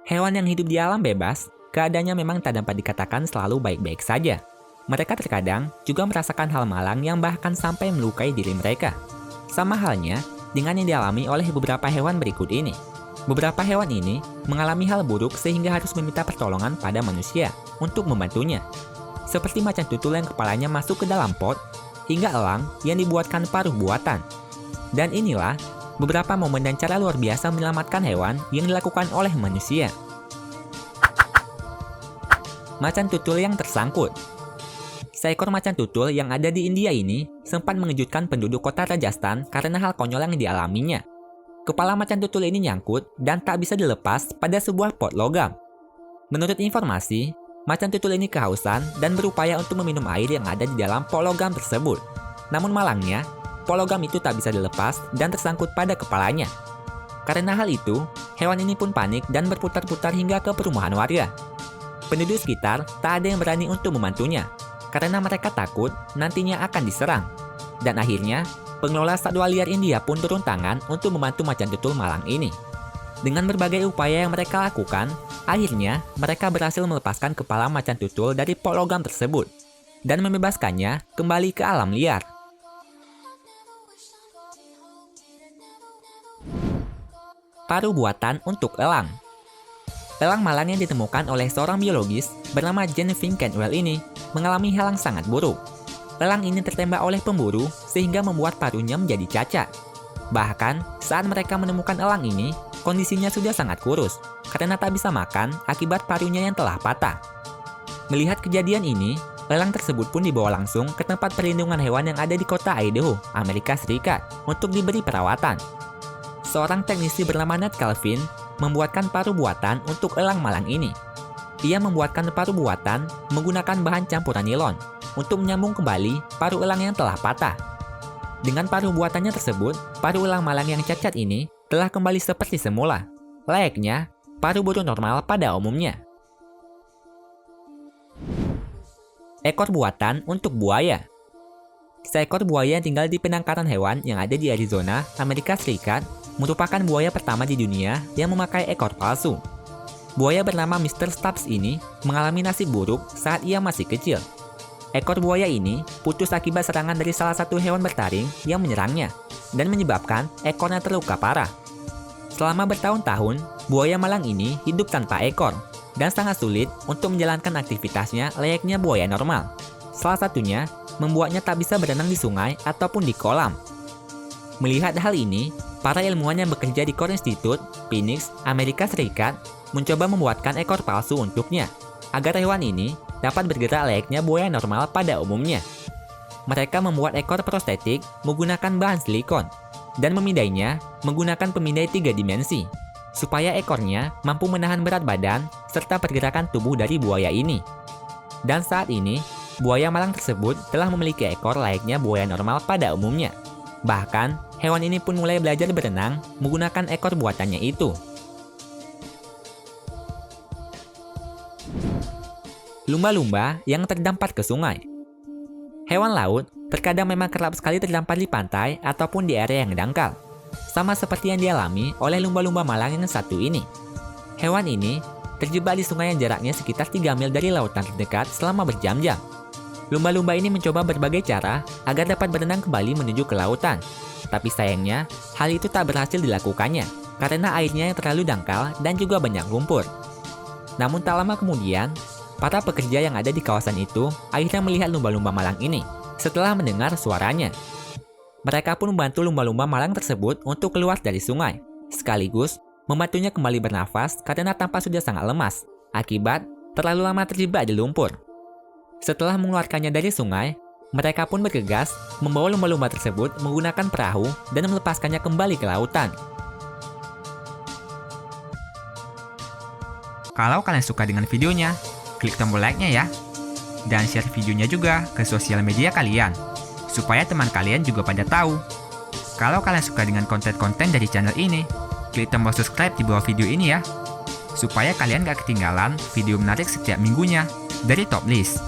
Hewan yang hidup di alam bebas, keadaannya memang tak dapat dikatakan selalu baik-baik saja. Mereka terkadang juga merasakan hal malang yang bahkan sampai melukai diri mereka. Sama halnya dengan yang dialami oleh beberapa hewan berikut ini. Beberapa hewan ini mengalami hal buruk sehingga harus meminta pertolongan pada manusia untuk membantunya. Seperti macan tutul yang kepalanya masuk ke dalam pot, hingga elang yang dibuatkan paruh buatan. Dan inilah beberapa momen dan cara luar biasa menyelamatkan hewan yang dilakukan oleh manusia. Macan tutul yang tersangkut. Seekor macan tutul yang ada di India ini sempat mengejutkan penduduk kota Rajasthan karena hal konyol yang dialaminya. Kepala macan tutul ini nyangkut dan tak bisa dilepas pada sebuah pot logam. Menurut informasi, macan tutul ini kehausan dan berupaya untuk meminum air yang ada di dalam pot logam tersebut. Namun malangnya, pot logam itu tak bisa dilepas dan tersangkut pada kepalanya. Karena hal itu, hewan ini pun panik dan berputar-putar hingga ke perumahan warga. Penduduk sekitar tak ada yang berani untuk membantunya, karena mereka takut nantinya akan diserang. Dan akhirnya, pengelola satwa liar India pun turun tangan untuk membantu macan tutul malang ini. Dengan berbagai upaya yang mereka lakukan, akhirnya mereka berhasil melepaskan kepala macan tutul dari pot logam tersebut dan membebaskannya kembali ke alam liar. Paruh buatan untuk elang. Elang malang yang ditemukan oleh seorang biologis bernama Jane Fink Cantwell ini mengalami hal yang sangat buruk. Elang ini tertembak oleh pemburu sehingga membuat paruhnya menjadi cacat. Bahkan, saat mereka menemukan elang ini, kondisinya sudah sangat kurus karena tak bisa makan akibat paruhnya yang telah patah. Melihat kejadian ini, elang tersebut pun dibawa langsung ke tempat perlindungan hewan yang ada di kota Idaho, Amerika Serikat, untuk diberi perawatan. Seorang teknisi bernama Ned Calvin membuatkan paruh buatan untuk elang malang ini. Ia membuatkan paruh buatan menggunakan bahan campuran nilon untuk menyambung kembali paruh elang yang telah patah. Dengan paruh buatannya tersebut, paruh elang malang yang cacat ini telah kembali seperti semula, layaknya paruh burung normal pada umumnya. Ekor buatan untuk buaya. Seekor buaya yang tinggal di penangkaran hewan yang ada di Arizona, Amerika Serikat, merupakan buaya pertama di dunia yang memakai ekor palsu. Buaya bernama Mr. Stubbs ini mengalami nasib buruk saat ia masih kecil. Ekor buaya ini putus akibat serangan dari salah satu hewan bertaring yang menyerangnya dan menyebabkan ekornya terluka parah. Selama bertahun-tahun, buaya malang ini hidup tanpa ekor dan sangat sulit untuk menjalankan aktivitasnya layaknya buaya normal. Salah satunya membuatnya tak bisa berenang di sungai ataupun di kolam. Melihat hal ini, para ilmuwan yang bekerja di Core Institute, Phoenix, Amerika Serikat, mencoba membuatkan ekor palsu untuknya, agar hewan ini dapat bergerak layaknya buaya normal pada umumnya. Mereka membuat ekor prostetik menggunakan bahan silikon, dan memindainya menggunakan pemindai 3 dimensi, supaya ekornya mampu menahan berat badan serta pergerakan tubuh dari buaya ini. Dan saat ini, buaya malang tersebut telah memiliki ekor layaknya buaya normal pada umumnya. Bahkan, hewan ini pun mulai belajar berenang menggunakan ekor buatannya itu. Lumba-lumba yang terdampar ke sungai. Hewan laut terkadang memang kerap sekali terdampar di pantai ataupun di area yang dangkal, sama seperti yang dialami oleh lumba-lumba malang yang satu ini. Hewan ini terjebak di sungai yang jaraknya sekitar 3 mil dari lautan terdekat selama berjam-jam. Lumba-lumba ini mencoba berbagai cara agar dapat berenang kembali menuju ke lautan. Tapi sayangnya, hal itu tak berhasil dilakukannya karena airnya yang terlalu dangkal dan juga banyak lumpur. Namun tak lama kemudian, para pekerja yang ada di kawasan itu akhirnya melihat lumba-lumba malang ini setelah mendengar suaranya. Mereka pun membantu lumba-lumba malang tersebut untuk keluar dari sungai, sekaligus membantunya kembali bernafas karena tampak sudah sangat lemas akibat terlalu lama terjebak di lumpur. Setelah mengeluarkannya dari sungai, mereka pun bergegas membawa lumba-lumba tersebut menggunakan perahu dan melepaskannya kembali ke lautan. Kalau kalian suka dengan videonya, klik tombol like-nya ya. Dan share videonya juga ke sosial media kalian, supaya teman kalian juga pada tahu. Kalau kalian suka dengan konten-konten dari channel ini, klik tombol subscribe di bawah video ini ya, supaya kalian gak ketinggalan video menarik setiap minggunya dari Top List.